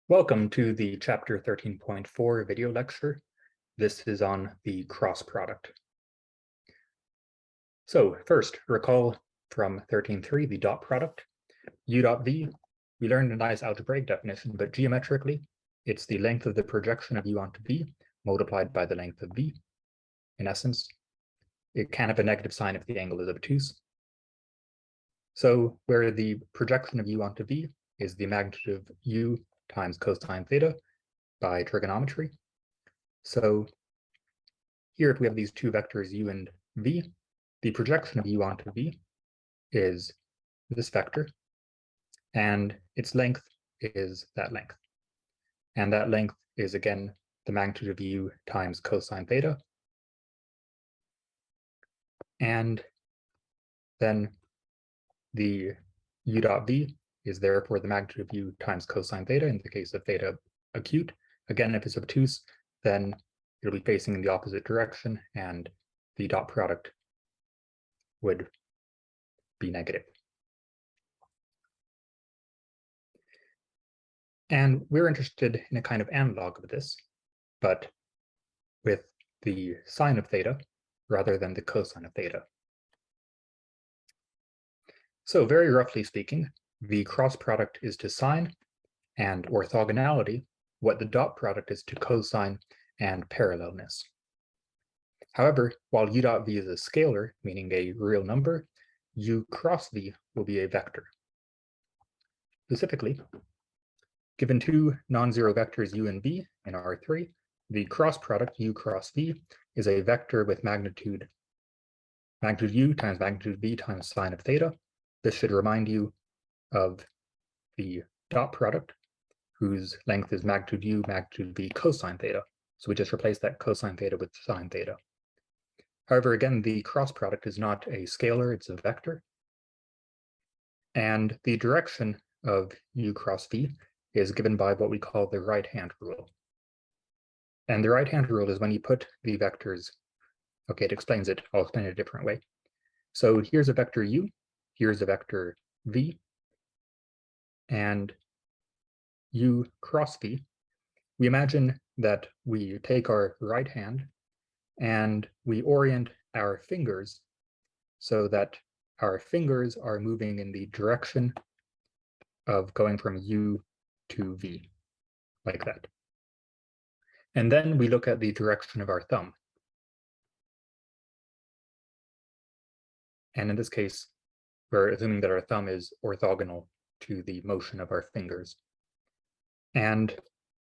Welcome to the Chapter 13.4 video lecture. This is on the cross product. So first, recall from 13.3, the dot product. U dot v, we learned a nice algebraic definition, but geometrically, it's the length of the projection of u onto v multiplied by the length of v. In essence, it can have a negative sign if the angle is obtuse. So where the projection of u onto v is the magnitude of u times cosine theta by trigonometry. So here, if we have these two vectors u and v, the projection of u onto v is this vector, and its length is that length. And that length is, again, the magnitude of u times cosine theta. And then the u dot v is therefore the magnitude of u times cosine theta in the case of theta acute. Again, if it's obtuse, then it'll be facing in the opposite direction, and the dot product would be negative. And we're interested in a kind of analog of this, but with the sine of theta rather than the cosine of theta. So very roughly speaking, the cross product is to sine, and orthogonality what the dot product is to cosine and parallelness. However, while u dot v is a scalar, meaning a real number, u cross v will be a vector. Specifically, given two non-zero vectors u and v in R3, the cross product u cross v is a vector with magnitude u times magnitude v times sine of theta. This should remind you of the dot product, whose length is magnitude u, magnitude v cosine theta. So we just replace that cosine theta with sine theta. However, again, the cross product is not a scalar, it's a vector. And the direction of u cross v is given by what we call the right-hand rule. And the right-hand rule is when you put the vectors, okay, it explains it, I'll explain it a different way. So here's a vector u, here's a vector v, and u cross v. We imagine that we take our right hand and we orient our fingers so that our fingers are moving in the direction of going from u to v, like that. And then we look at the direction of our thumb. And in this case, we're assuming that our thumb is orthogonal to the motion of our fingers. And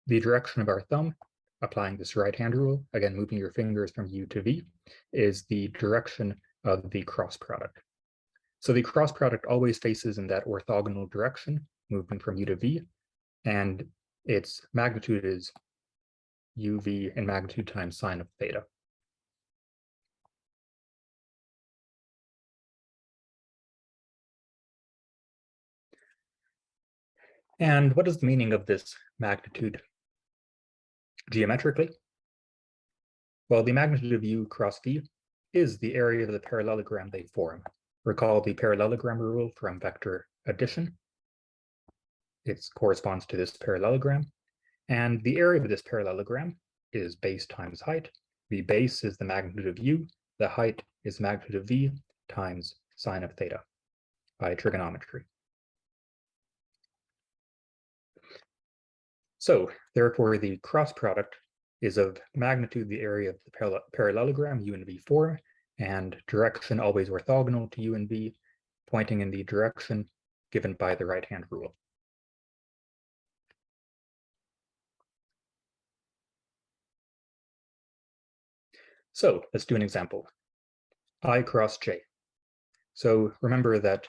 the direction of our thumb, applying this right-hand rule, again, moving your fingers from u to v, is the direction of the cross product. So the cross product always faces in that orthogonal direction, moving from u to v, and its magnitude is uv in magnitude times sine of theta. And what is the meaning of this magnitude geometrically? Well, the magnitude of u cross v is the area of the parallelogram they form. Recall the parallelogram rule from vector addition. It corresponds to this parallelogram. And the area of this parallelogram is base times height. The base is the magnitude of u. The height is magnitude of v times sine of theta by trigonometry. So therefore, the cross product is of magnitude the area of the parallelogram u and v form, and direction always orthogonal to u and v, pointing in the direction given by the right-hand rule. So let's do an example. I cross j. So remember that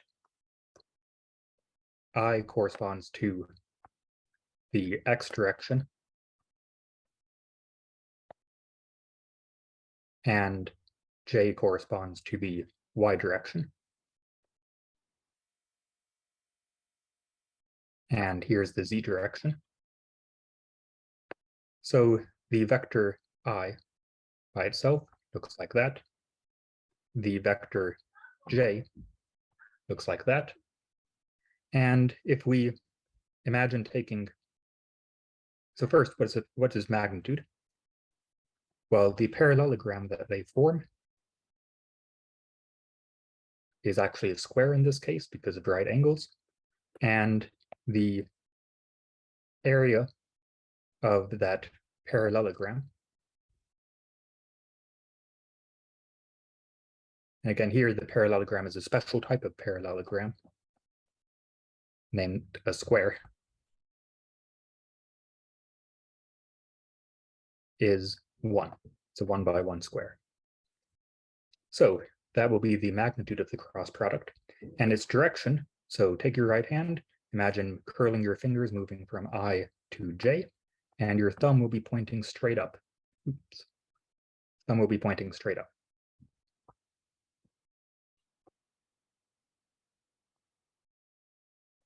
I corresponds to the x direction, and j corresponds to the y direction. And here's the z direction. So the vector I by itself looks like that. The vector j looks like that. And if we imagine taking So first, what is magnitude? Well, the parallelogram that they form is actually a square in this case because of right angles, and the area of that parallelogram, and again here the parallelogram is a special type of parallelogram named a square, is 1. It's a 1 by 1 square. So that will be the magnitude of the cross product, and its direction. So take your right hand, imagine curling your fingers moving from I to J, and your thumb will be pointing straight up. Oops. Thumb will be pointing straight up.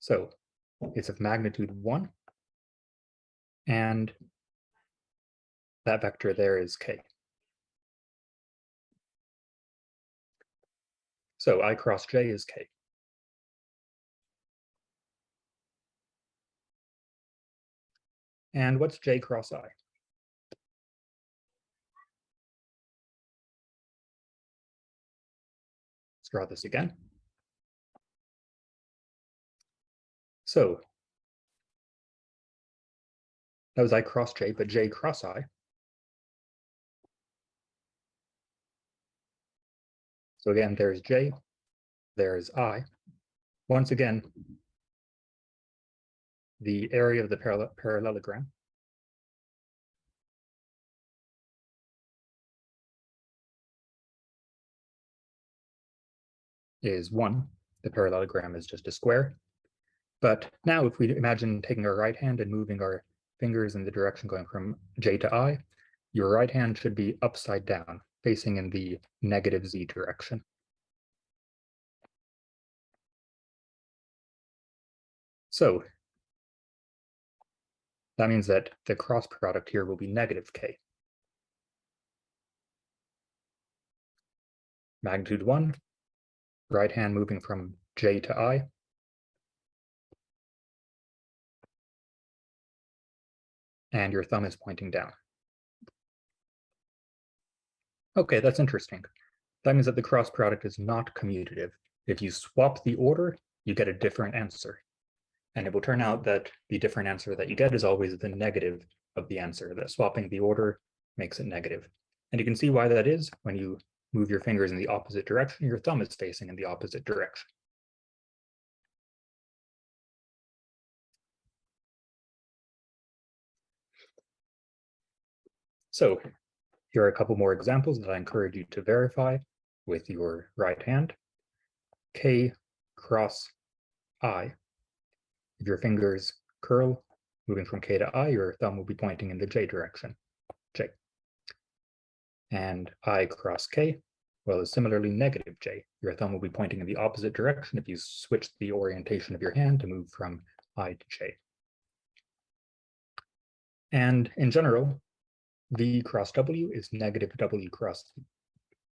So it's of magnitude 1, and that vector there is k. So I cross j is k. And what's j cross I? Let's draw this again. So that was I cross j, but j cross I. So again, there's j, there's I. Once again, the area of the parallelogram is 1. The parallelogram is just a square. But now if we imagine taking our right hand and moving our fingers in the direction going from j to I, your right hand should be upside down, facing in the negative z direction. So that means that the cross product here will be negative k. Magnitude 1, right hand moving from j to I. And your thumb is pointing down. Okay, that's interesting. That means that the cross product is not commutative. If you swap the order, you get a different answer. And it will turn out that the different answer that you get is always the negative of the answer, that swapping the order makes it negative. And you can see why that is. When you move your fingers in the opposite direction, your thumb is facing in the opposite direction. So here are a couple more examples that I encourage you to verify with your right hand. K cross I. If your fingers curl, moving from K to I, your thumb will be pointing in the J direction, J. And I cross K, well, is similarly negative J. Your thumb will be pointing in the opposite direction if you switch the orientation of your hand to move from I to J. And in general, V cross W is negative W cross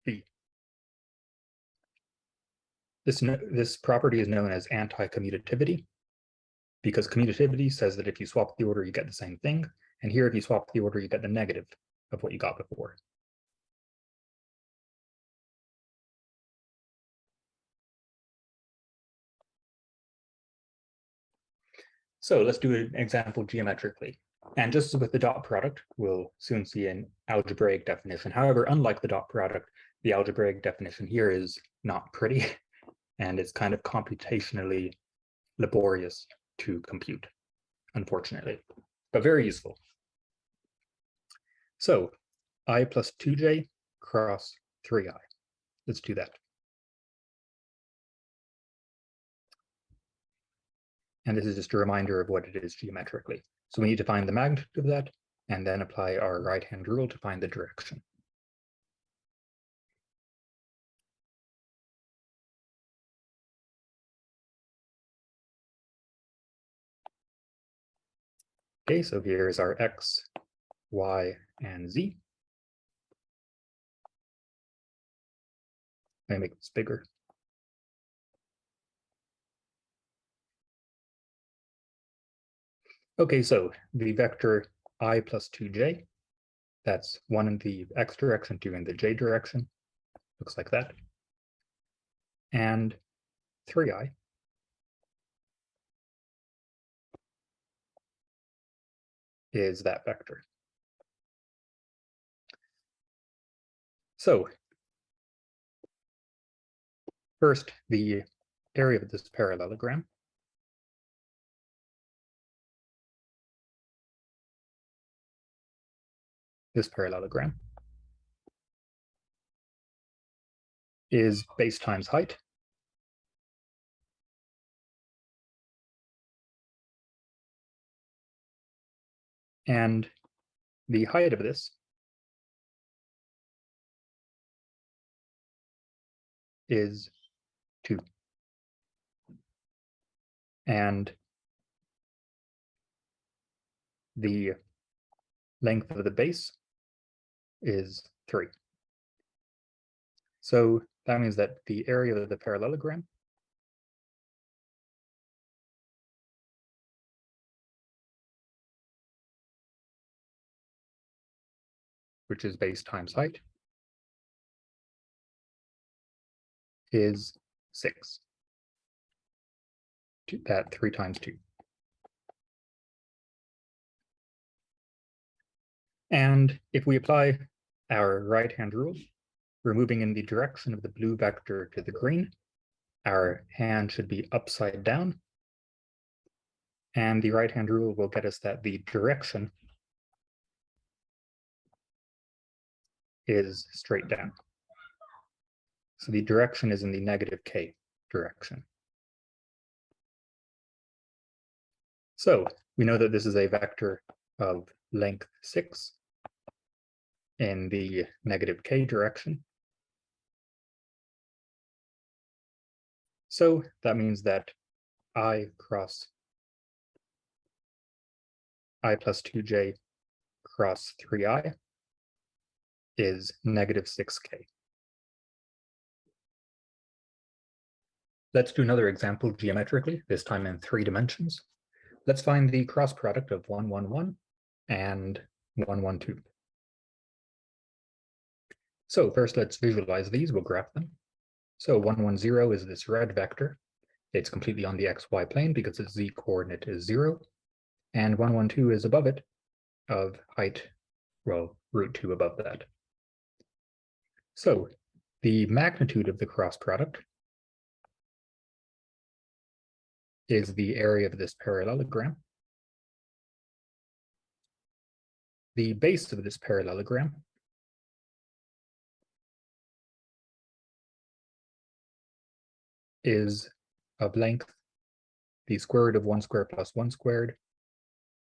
V. This property is known as anti-commutativity, because commutativity says that if you swap the order, you get the same thing. And here, if you swap the order, you get the negative of what you got before. So let's do an example geometrically. And just as with the dot product, we'll soon see an algebraic definition. However, unlike the dot product, the algebraic definition here is not pretty, and it's kind of computationally laborious to compute, unfortunately, but very useful. So I plus 2j cross 3i. Let's do that. And this is just a reminder of what it is geometrically. So we need to find the magnitude of that, and then apply our right-hand rule to find the direction. Okay, so here is our x, y, and z. I'm gonna make this bigger. Okay, so the vector I plus 2j. That's 1 in the x direction, 2 in the j direction. Looks like that. And 3i is that vector. So first, the area of this parallelogram is base times height. And the height of this is 2. And the length of the base is 3. So that means that the area of the parallelogram which is base times height, is 6. That 3 times 2. And if we apply our right-hand rule, we're moving in the direction of the blue vector to the green. Our hand should be upside down. And the right-hand rule will get us that the direction is straight down. So the direction is in the negative k direction. So we know that this is a vector of length 6 in the negative k direction. So that means that I cross I plus 2j cross 3i is negative 6k. Let's do another example geometrically, this time in 3 dimensions. Let's find the cross product of 1, 1, 1 and 1, 1, 2. So first let's visualize these, we'll graph them. So 1, 1, 0 is this red vector. It's completely on the xy plane because its z coordinate is 0. And 1, 1, 2 is above it of height, well, root 2 above that. So the magnitude of the cross product is the area of this parallelogram. The base of this parallelogram is of length. The square root of 1 squared plus 1 squared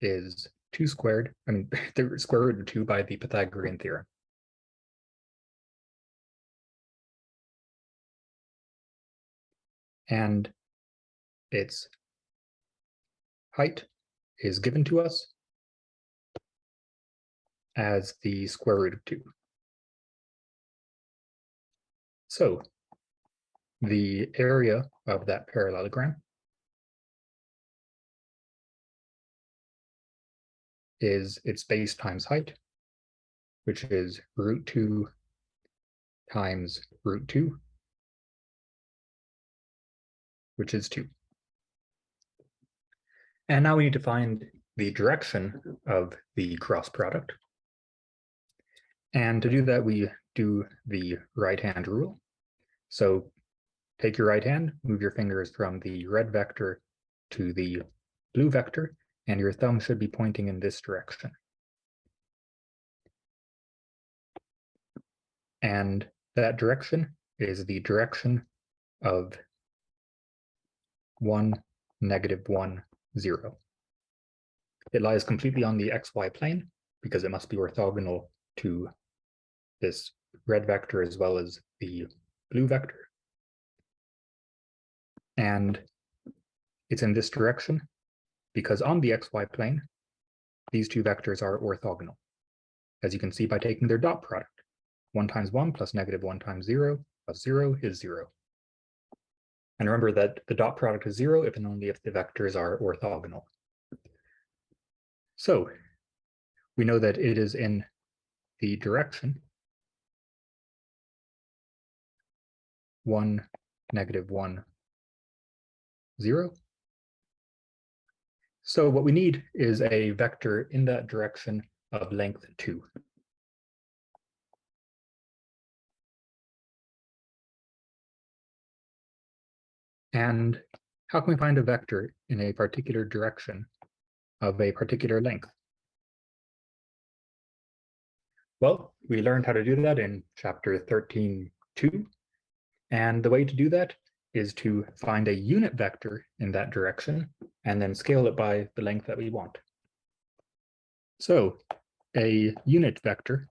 is 2 squared. I mean, the square root of 2 by the Pythagorean theorem. And its height is given to us as the square root of 2. So the area of that parallelogram is its base times height, which is root 2 times root 2, which is 2. And now we need to find the direction of the cross product. And to do that, we do the right-hand rule. So take your right hand, move your fingers from the red vector to the blue vector, and your thumb should be pointing in this direction. And that direction is the direction of 1, negative 1, 0. It lies completely on the xy plane because it must be orthogonal to this red vector as well as the blue vector. And it's in this direction because on the xy plane, these two vectors are orthogonal, as you can see by taking their dot product. 1 times 1 plus negative 1 times 0 plus 0 is 0. And remember that the dot product is 0 if and only if the vectors are orthogonal. So we know that it is in the direction 1, -1, 0. So what we need is a vector in that direction of length 2. And how can we find a vector in a particular direction of a particular length? Well, we learned how to do that in chapter 13.2. And the way to do that is to find a unit vector in that direction and then scale it by the length that we want. So a unit vector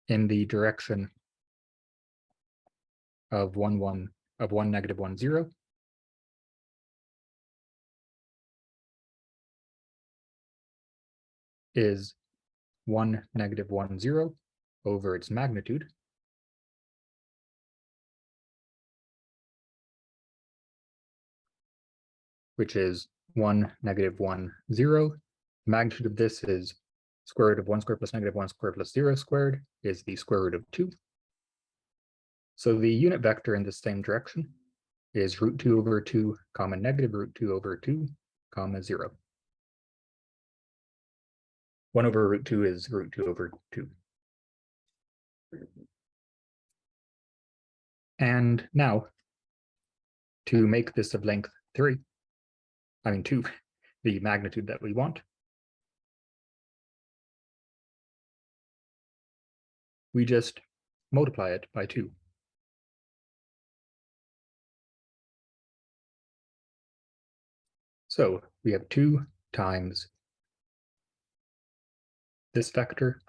in the direction of 1, 1, of 1, -1, 0 is 1, -1, 0 over its magnitude, which is 1, -1, 0. The magnitude of this is square root of 1 squared plus -1 squared plus 0 squared is the square root of 2. So the unit vector in the same direction is root 2 over 2, comma negative root 2 over 2, comma 0. 1 over root 2 is root 2 over 2. And now, to make this of length 2, the magnitude that we want, we just multiply it by 2. So we have 2 times this vector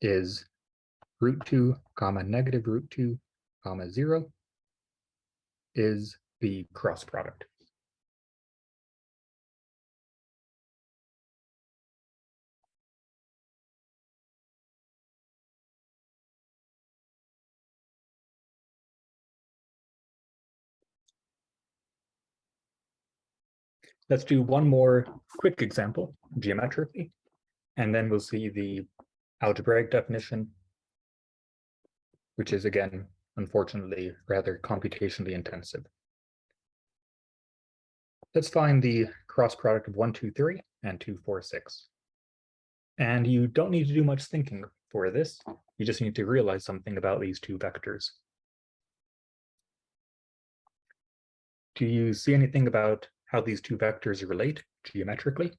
is root 2, comma negative root 2, comma 0 is the cross product. Let's do one more quick example geometrically, and then we'll see the algebraic definition, which is, again, unfortunately, rather computationally intensive. Let's find the cross product of 1, 2, 3 and 2, 4, 6. And you don't need to do much thinking for this. You just need to realize something about these two vectors. Do you see anything about how these two vectors relate geometrically?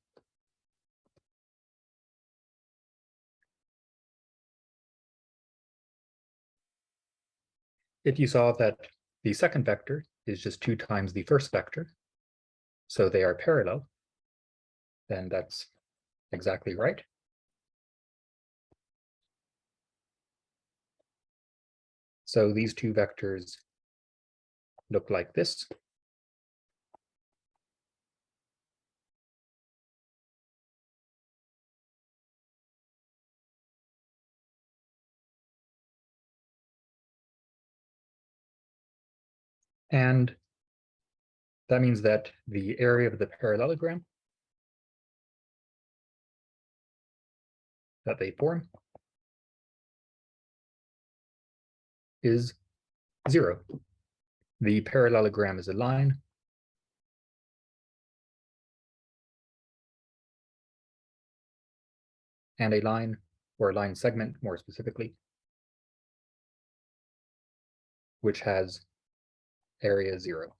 If you saw that the second vector is just 2 times the first vector, so they are parallel, then that's exactly right. So these two vectors look like this. And that means that the area of the parallelogram that they form is 0. The parallelogram is a line, and a line, or a line segment more specifically, which has area 0.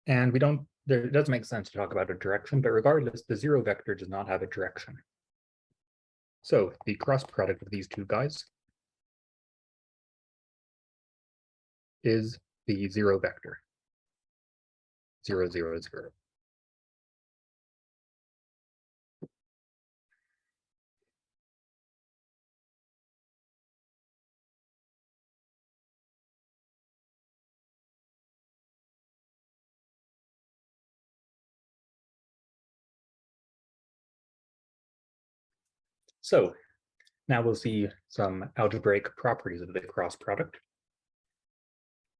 And it doesn't make sense to talk about a direction, but regardless, the 0 vector does not have a direction. So the cross product of these two guys is the 0 vector, 0, 0, 0. So Now we'll see some algebraic properties of the cross product.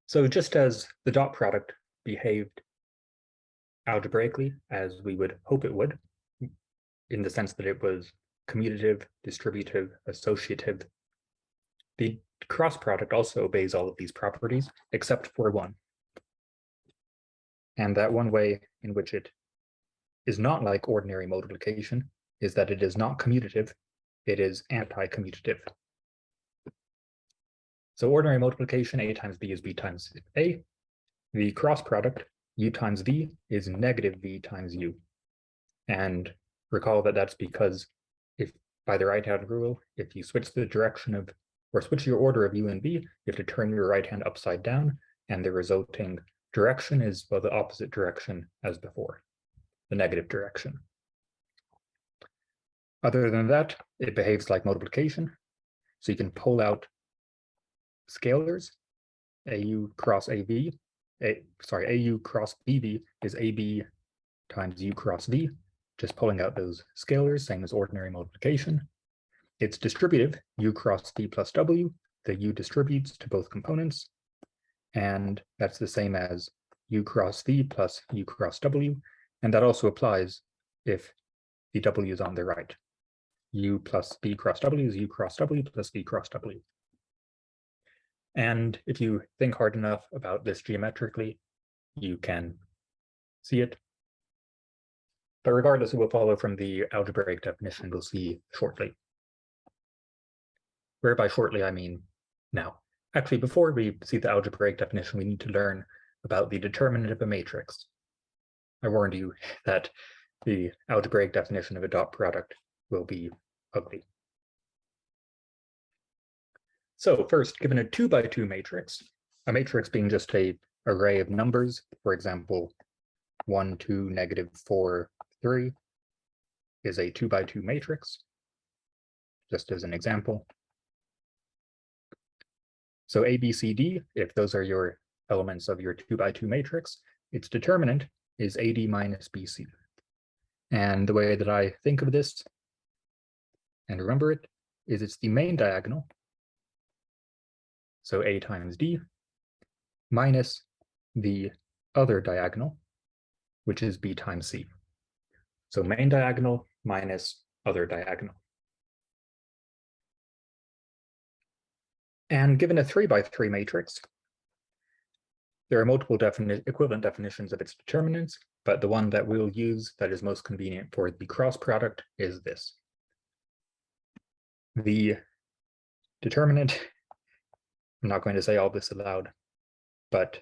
So just as the dot product behaved algebraically as we would hope it would, in the sense that it was commutative, distributive, associative, the cross product also obeys all of these properties except for one. And that one way in which it is not like ordinary multiplication is that it is not commutative, it is anti-commutative. So ordinary multiplication, a times b is b times a. The cross product, u times v, is negative v times u. And recall that that's because if by the right-hand rule, if you switch the direction of, or switch your order of u and v, you have to turn your right hand upside down, and the resulting direction is, well, the opposite direction as before, the negative direction. Other than that, it behaves like multiplication. So you can pull out scalars, au cross av, au cross bv is ab times u cross v, just pulling out those scalars, same as ordinary multiplication. It's distributive, u cross v plus w, the u distributes to both components, and that's the same as u cross v plus u cross w, and that also applies if the w is on the right. U plus v cross w is u cross w plus v cross w. And if you think hard enough about this geometrically, you can see it. But regardless, it will follow from the algebraic definition we'll see shortly. Whereby shortly, I mean now. Actually, before we see the algebraic definition, we need to learn about the determinant of a matrix. I warned you that the algebraic definition of a dot product will be ugly. So first, given a 2 by 2 matrix, a matrix being just an array of numbers, for example, 1, 2, -4, 3, is a 2 by 2 matrix, just as an example. So A, B, C, D, if those are your elements of your 2 by 2 matrix, its determinant is AD minus BC. And the way that I think of this and remember it is it's the main diagonal, so A times D, minus the other diagonal, which is B times C. So main diagonal minus other diagonal. And given a 3 by 3 matrix, there are multiple equivalent definitions of its determinants, but the one that we'll use that is most convenient for the cross product is this. The determinant, I'm not going to say all this aloud, but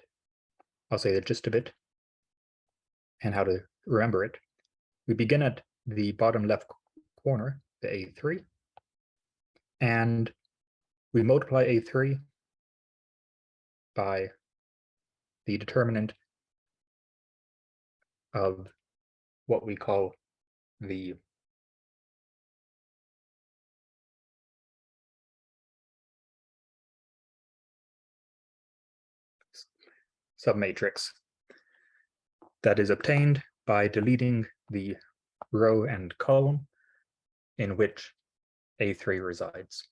I'll say the gist of it and how to remember it. We begin at the bottom left corner, the A3, and we multiply A3 by the determinant of what we call the submatrix that is obtained by deleting the row and column in which A3 resides.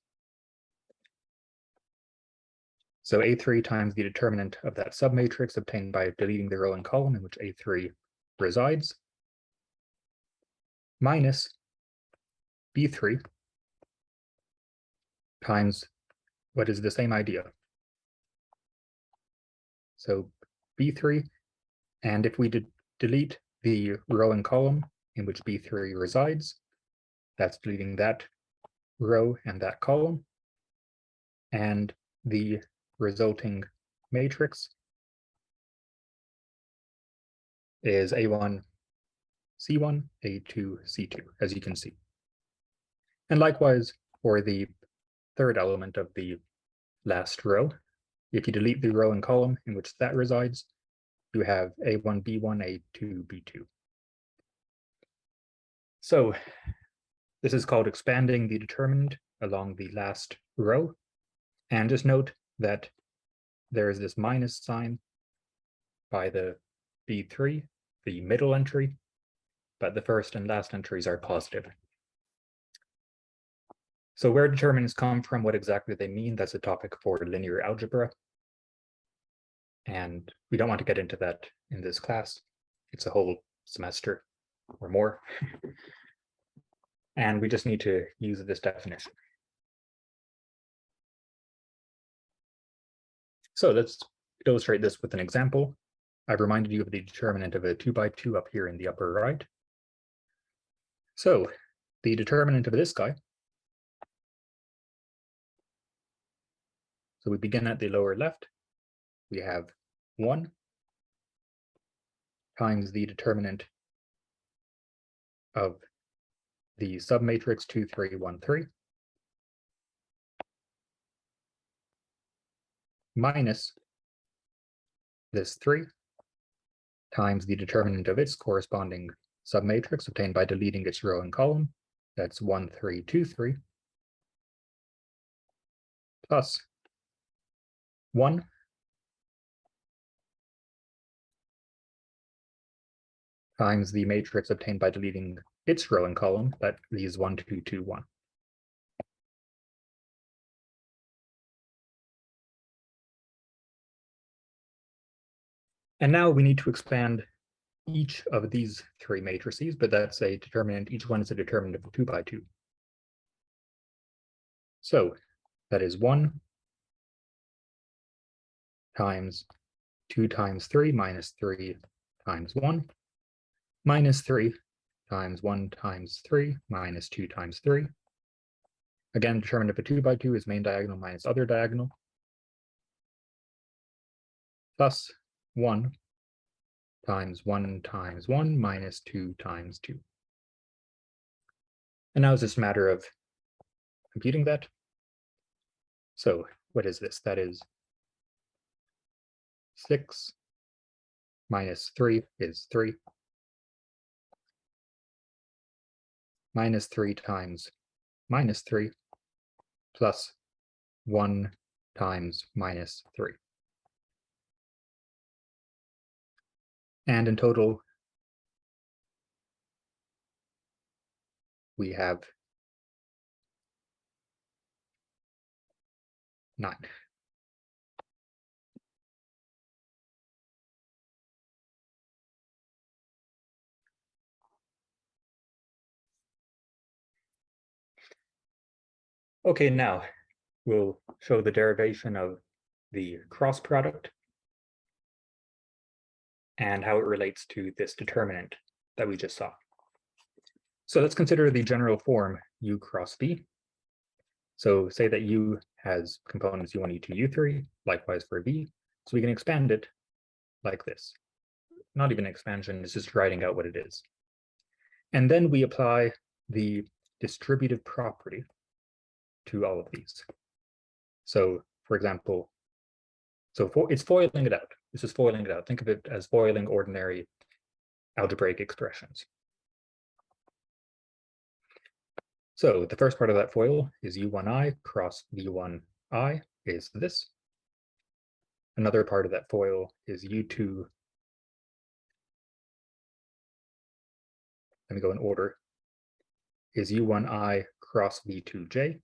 So A3 times the determinant of that submatrix obtained by deleting the row and column in which A3 resides, minus B3 times what is the same idea. So B3, and if we delete the row and column in which B3 resides, that's deleting that row and that column, and the resulting matrix is A1, C1, A2, C2, as you can see. And likewise, for the third element of the last row, if you delete the row and column in which that resides, you have A1, B1, A2, B2. So this is called expanding the determinant along the last row. And just note that there is this minus sign by the B3, the middle entry, but the first and last entries are positive. So where determinants come from, what exactly they mean, that's a topic for linear algebra. And we don't want to get into that in this class. It's a whole semester or more. And we just need to use this definition. So let's illustrate this with an example. I've reminded you of the determinant of a 2x2 up here in the upper right. So the determinant of this guy, so we begin at the lower left. We have 1 times the determinant of the submatrix 2, 3, 1, 3 minus this 3 times the determinant of its corresponding submatrix obtained by deleting its row and column. That's 1, 3, 2, 3 plus 1 times the matrix obtained by deleting its row and column. That leaves 1, 2, 2, 1. And now we need to expand each of these 3 matrices, but that's a determinant. Each one is a determinant of 2x2. So that is 1 times 2 times 3 minus 3 times 1 minus 3 times 1 times 3 minus 2 times 3. Again, determinant of a 2x2 is main diagonal minus other diagonal plus 1 times 1 times 1 minus 2 times 2. And now it's just a matter of computing that. So what is this? That is 6 minus 3 is 3. Minus 3 times minus 3 plus 1 times minus 3. And in total, we have 9. Okay, now we'll show the derivation of the cross product and how it relates to this determinant that we just saw. So let's consider the general form U cross V. So say that U has components U1, U2, U3, likewise for V. So we can expand it like this. Not even expansion, it's just writing out what it is. And then we apply the distributive property to all of these. So for example, it's foiling it out. This is foiling it out. Think of it as foiling ordinary algebraic expressions. So the first part of that FOIL is U1I cross V1I is this. Another part of that FOIL is U2. Let me go in order. Is U1I cross V2J.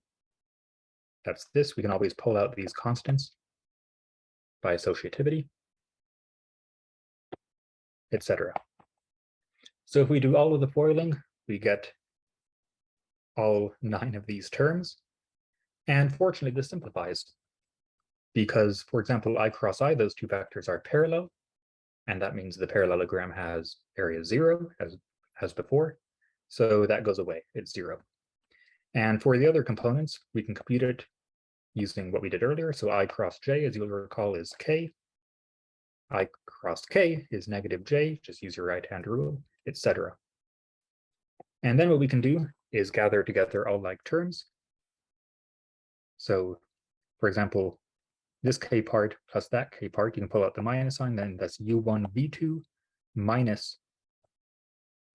That's this. We can always pull out these constants by associativity, etc. So if we do all of the foiling, we get all 9 of these terms. And fortunately, this simplifies because, for example, I cross I, those 2 vectors are parallel, and that means the parallelogram has area 0 as before. So that goes away, it's 0. And for the other components, we can compute it using what we did earlier. So I cross J, as you'll recall, is K. I cross K is negative J, just use your right-hand rule, etc. And then what we can do is gather together all like terms. So, for example, this K part plus that K part, you can pull out the minus sign, then that's U1 V2 minus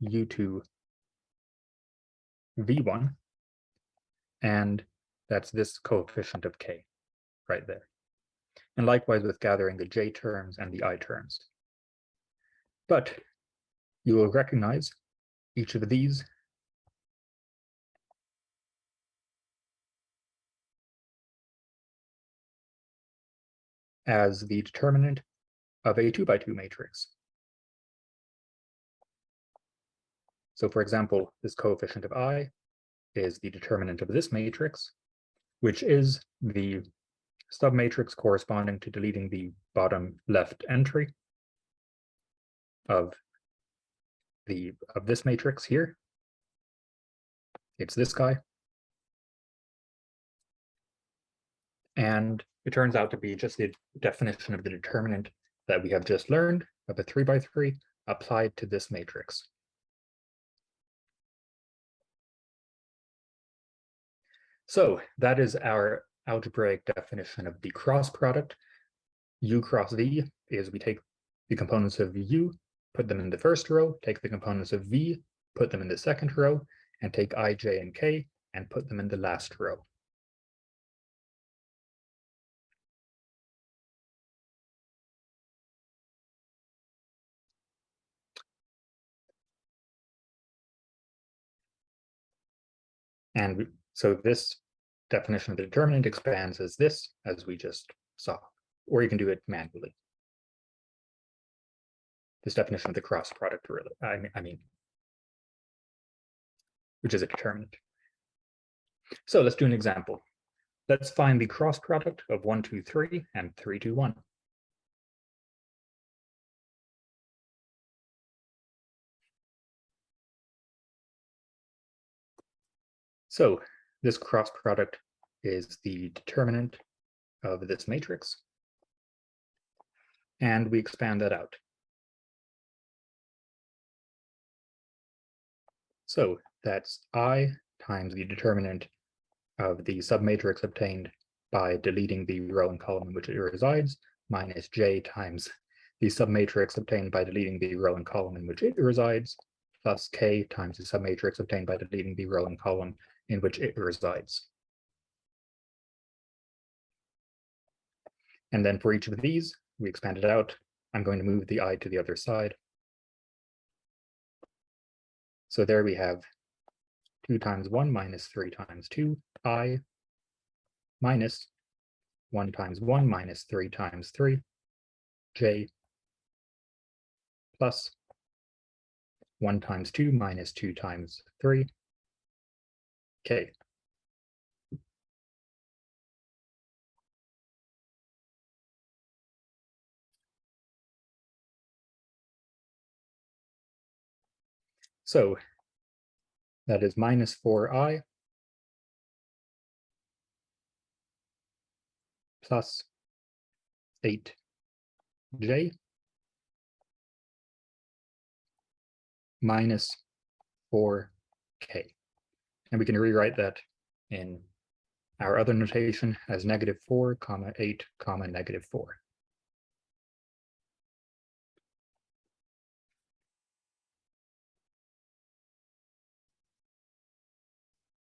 U2 V1. And that's this coefficient of K right there. And likewise with gathering the J terms and the I terms. But you will recognize each of these as the determinant of a 2x2 matrix. So for example, this coefficient of I is the determinant of this matrix, which is the submatrix corresponding to deleting the bottom left entry of this matrix here. It's this guy. And it turns out to be just the definition of the determinant that we have just learned of a 3x3 applied to this matrix. So that is our algebraic definition of the cross product. U cross V is we take the components of U, put them in the first row, take the components of V, put them in the second row, and take I, J, and K and put them in the last row. And so this definition of the determinant expands as this, as we just saw, or you can do it manually. This definition of the cross product, really, I mean, which is a determinant. So let's do an example. Let's find the cross product of 1, 2, 3 and 3, 2, 1. So this cross product is the determinant of this matrix, and we expand that out. So that's I times the determinant of the submatrix obtained by deleting the row and column in which it resides, minus J times the submatrix obtained by deleting the row and column in which it resides, plus K times the submatrix obtained by deleting the row and column in which it resides. And then for each of these, we expand it out. I'm going to move the I to the other side. So there we have 2 times 1 minus 3 times 2, I, minus 1 times 1 minus 3 times 3, J, plus 1 times 2 minus 2 times 3, K. So that is minus 4I plus 8J minus 4K. And we can rewrite that in our other notation as -4, 8, -4.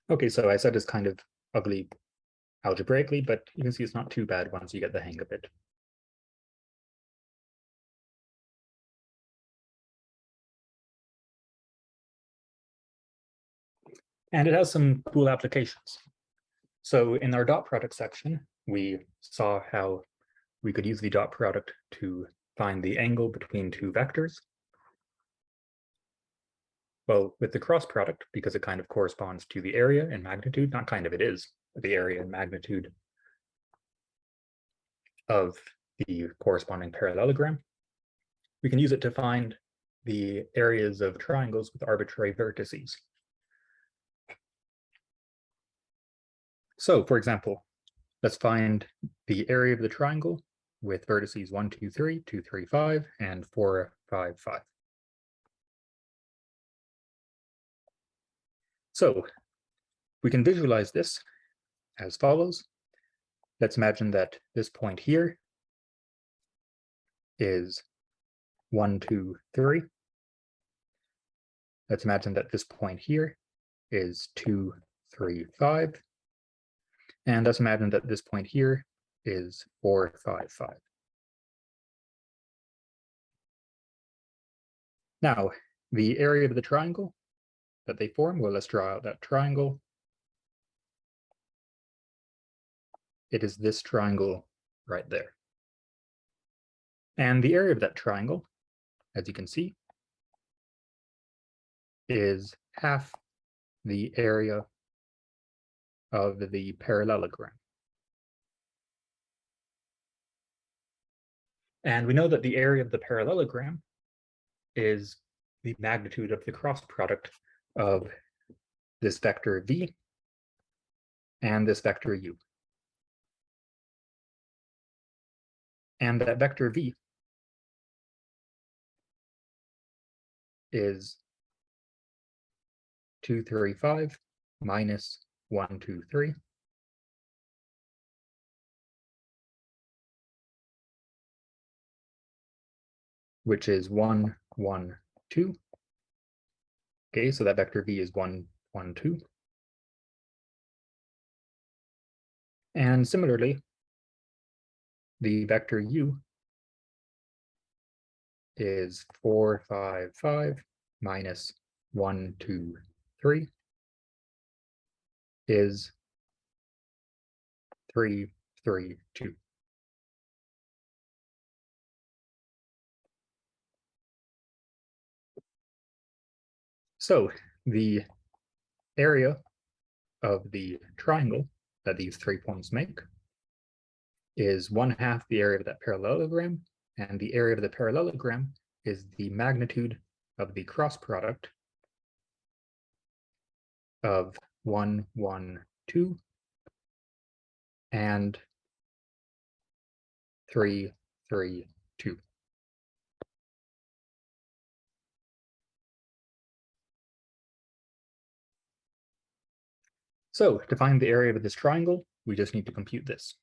Okay, so I said it's kind of ugly algebraically, but you can see it's not too bad once you get the hang of it. And it has some cool applications. So in our dot product section, we saw how we could use the dot product to find the angle between two vectors. Well, with the cross product, because it kind of corresponds to the area and magnitude, not kind of, it is the area and magnitude of the corresponding parallelogram, we can use it to find the areas of triangles with arbitrary vertices. So for example, let's find the area of the triangle with vertices 1, 2, 3, 2, 3, 5, and 4, 5, 5. So we can visualize this as follows. Let's imagine that this point here is 1, 2, 3. Let's imagine that this point here is 2, 3, 5. And let's imagine that this point here is 4, 5, 5. Now, the area of the triangle that they form, well, let's draw out that triangle. It is this triangle right there. And the area of that triangle, as you can see, is half the area of the parallelogram. And we know that the area of the parallelogram is the magnitude of the cross product of this vector v and this vector u. And that vector v is 235 minus 123, which is 1, 1, 2. Okay, so that vector v is 1, 1, 2. And similarly, the vector u is 4, 5, 5 minus 1, 2, 3 is 3, 3, 2. So the area of the triangle that these 3 points make is 1/2 the area of that parallelogram, and the area of the parallelogram is the magnitude of the cross product of 1, 1, 2 and 3, 3, 2. So to find the area of this triangle, we just need to compute this.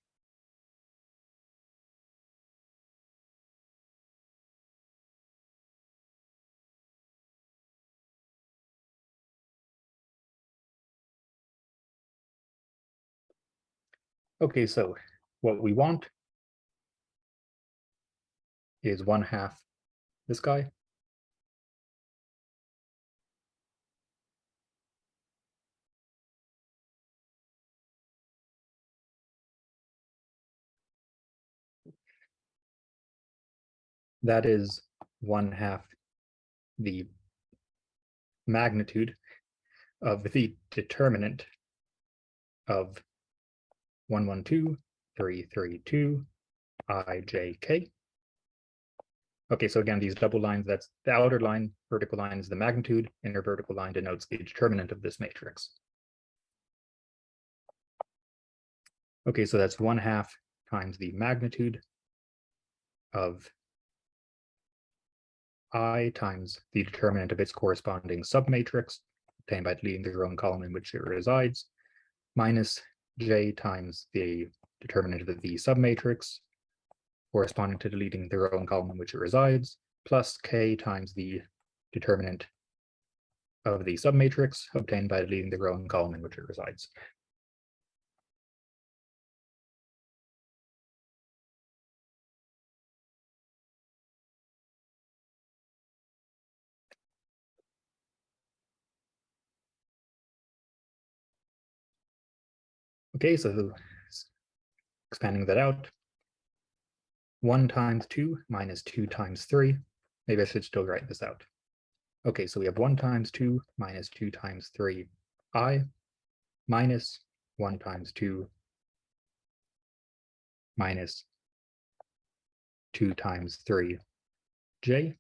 Okay, so what we want is 1/2 this guy that is 1/2 the magnitude of the determinant of 1, 1, 2, 3, 3, 2, I, J, K. Okay, so again, these double lines, that's the outer line, vertical line is the magnitude, inner vertical line denotes the determinant of this matrix. Okay, so that's 1/2 times the magnitude of I times the determinant of its corresponding submatrix, obtained by deleting the row and column in which it resides, minus J times the determinant of the submatrix, corresponding to deleting the row and column in which it resides, plus K times the determinant of the submatrix, obtained by deleting the row and column in which it resides. Okay, so expanding that out, 1 times 2 minus 2 times 3. Maybe I should still write this out. Okay, so we have 1 times 2 minus 2 times 3 I minus 1 times 2 minus 2 times 3 j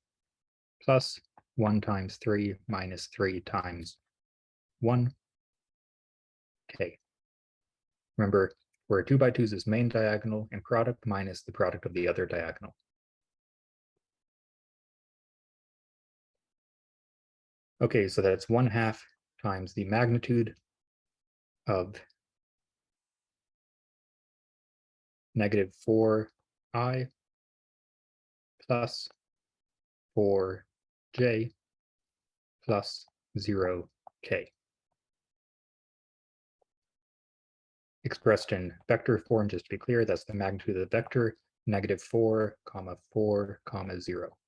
plus 1 times 3 minus 3 times 1 k. Remember, where 2 by 2 is this main diagonal and product minus the product of the other diagonal. Okay, so that's 1/2 times the magnitude of negative 4i plus 4j plus 0k. Expressed in vector form, just to be clear, that's the magnitude of the vector, negative 4, 4, 0.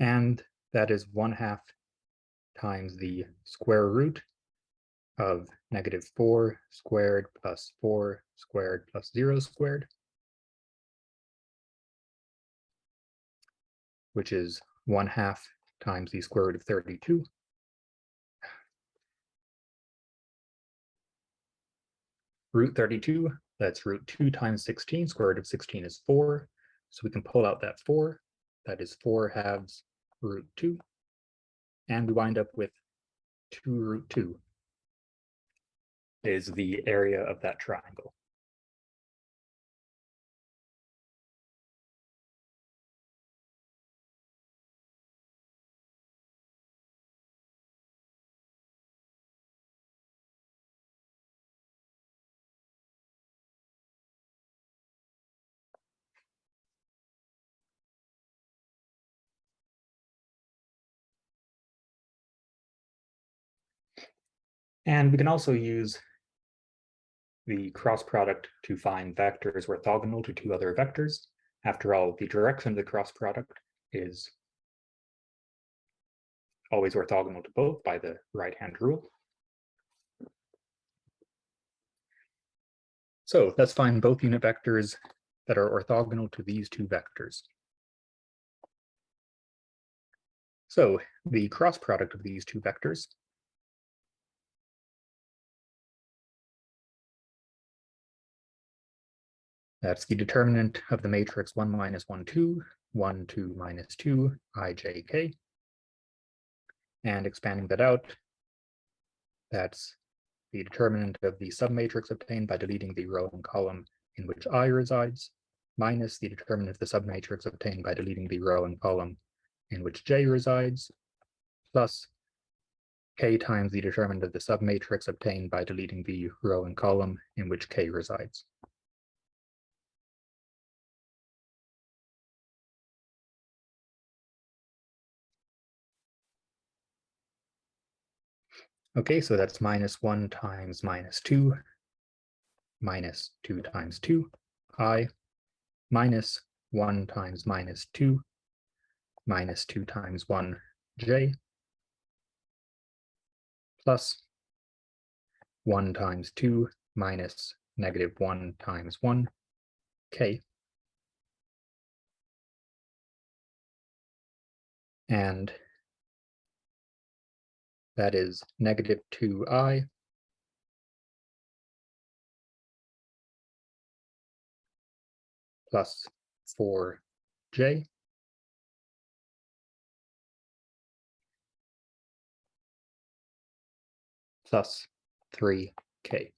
And that is 1/2 times the square root of -4 squared plus 4 squared plus 0 squared, which is 1/2 times the square root of 32. Root 32, that's root 2 times 16. Square root of 16 is 4. So we can pull out that 4. That is 4/2 root 2. And we wind up with 2 root 2 is the area of that triangle. And we can also use the cross product to find vectors orthogonal to two other vectors. After all, the direction of the cross product is always orthogonal to both by the right-hand rule. So let's find both unit vectors that are orthogonal to these two vectors. So the cross product of these two vectors that's the determinant of the matrix 1 minus 1, 2, 1, 2 minus 2, I, j, k. And expanding that out, that's the determinant of the submatrix obtained by deleting the row and column in which I resides, minus the determinant of the submatrix obtained by deleting the row and column in which j resides, plus k times the determinant of the submatrix obtained by deleting the row and column in which k resides. Okay, so that's -1 times -2, minus 2 times 2, I, minus 1 times -2, minus 2 times 1, j, plus 1 times 2 minus -1 times 1, k. And that is -2i plus 4j plus 3k,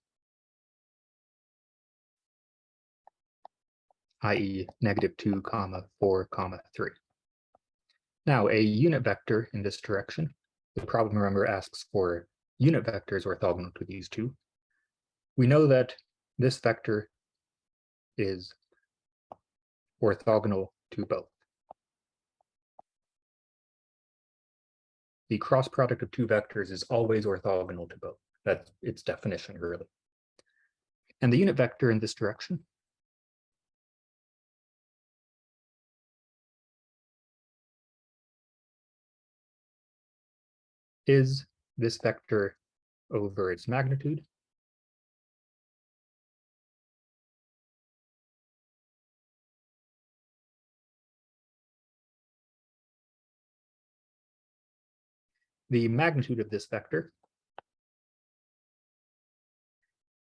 i.e. -2, 4, 3. Now, a unit vector in this direction, the problem, remember, asks for unit vectors orthogonal to these two. We know that this vector is orthogonal to both. The cross product of two vectors is always orthogonal to both. That's its definition, really. And the unit vector in this direction is this vector over its magnitude. The magnitude of this vector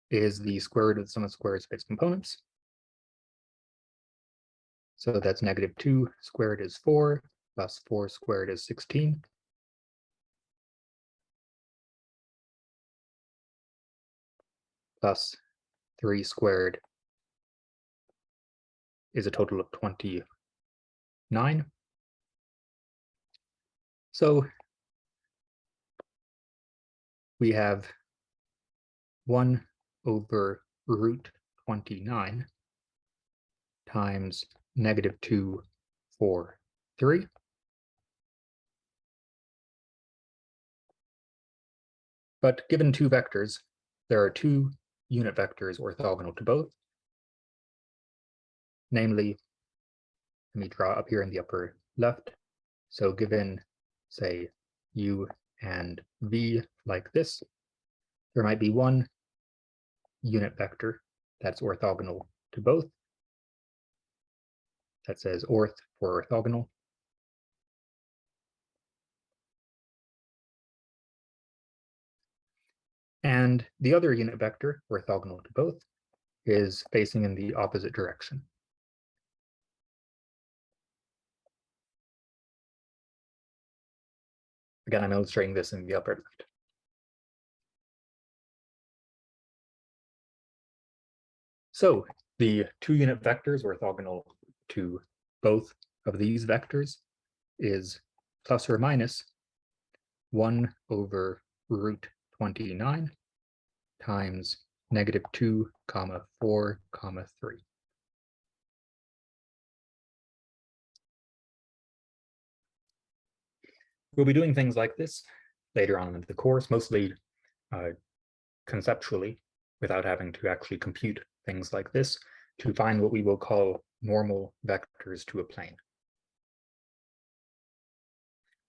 is the square root of the sum of squares of its components. So that's -2 squared is 4, plus 4 squared is 16. Plus 3 squared is a total of 29. So we have 1 over root 29 times -2, 4, 3. But given two vectors, there are two unit vectors orthogonal to both. Namely, let me draw up here in the upper left. So given, say, u and v like this, there might be one unit vector that's orthogonal to both. That says orth for orthogonal. And the other unit vector, orthogonal to both, is facing in the opposite direction. Again, I'm illustrating this in the upper left. So the two unit vectors orthogonal to both of these vectors is plus or minus 1 over root 29 times negative 2, 4, 3. We'll be doing things like this later on in the course, mostly conceptually, without having to actually compute things like this, to find what we will call normal vectors to a plane.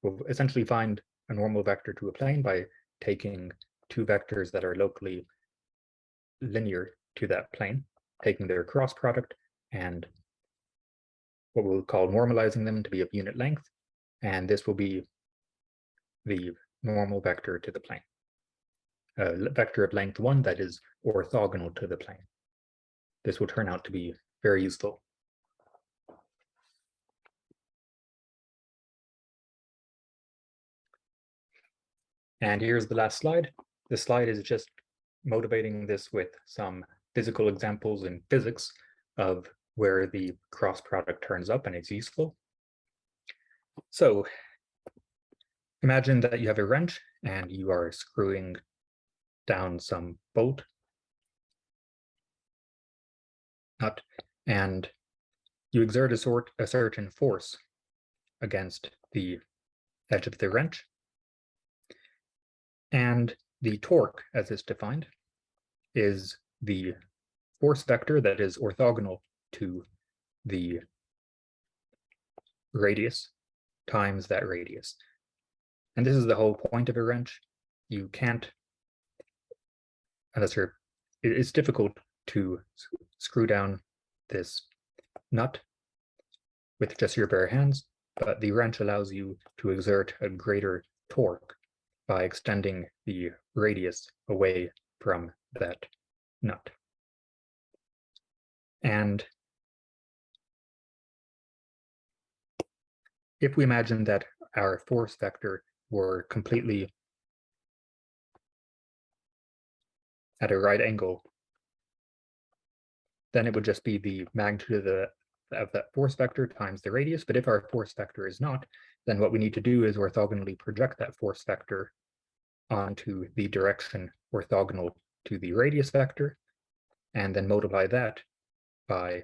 We'll essentially find a normal vector to a plane by taking two vectors that are locally linear to that plane, taking their cross product and what we'll call normalizing them to be of unit length, and this will be the normal vector to the plane. A vector of length 1 that is orthogonal to the plane. This will turn out to be very useful. And here's the last slide. This slide is just motivating this with some physical examples in physics of where the cross product turns up and it's useful. So imagine that you have a wrench and you are screwing down some bolt nut, and you exert a certain force against the edge of the wrench. And the torque, as is defined, is the force vector that is orthogonal to the radius times that radius. And this is the whole point of a wrench. You can't, it's difficult to screw down this nut with just your bare hands, but the wrench allows you to exert a greater torque by extending the radius away from that nut. And if we imagine that our force vector were completely at a right angle, then it would just be the magnitude of that force vector times the radius. But if our force vector is not, then what we need to do is orthogonally project that force vector onto the direction orthogonal to the radius vector, and then multiply that by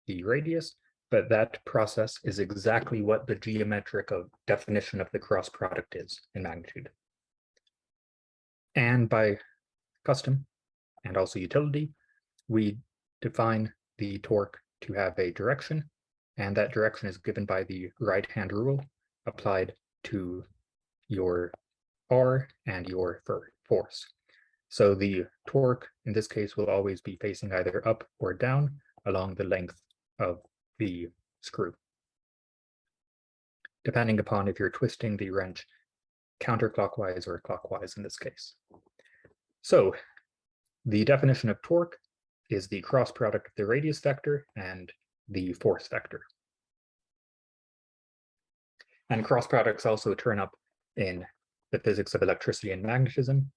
the radius. But that process is exactly what the geometric definition of the cross product is in magnitude. And by custom and also utility, we define the torque to have a direction, and that direction is given by the right-hand rule applied to your R and your force. So the torque in this case will always be facing either up or down along the length of the screw, depending upon if you're twisting the wrench counterclockwise or clockwise in this case. So the definition of torque is the cross product of the radius vector and the force vector. And cross products also turn up in the physics of electricity and magnetism.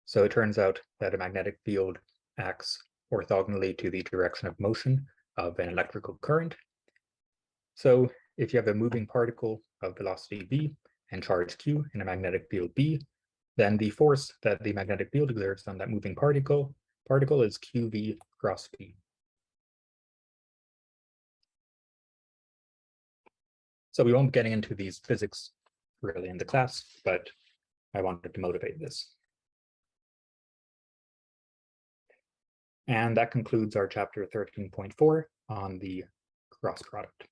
So it turns out that a magnetic field acts orthogonally to the direction of motion of an electrical current. So if you have a moving particle of velocity v and charge q in a magnetic field B, then the force that the magnetic field exerts on that moving particle is qv cross v. So we won't be getting into these physics really in the class, but I wanted to motivate this. And that concludes our chapter 13.4 on the cross product.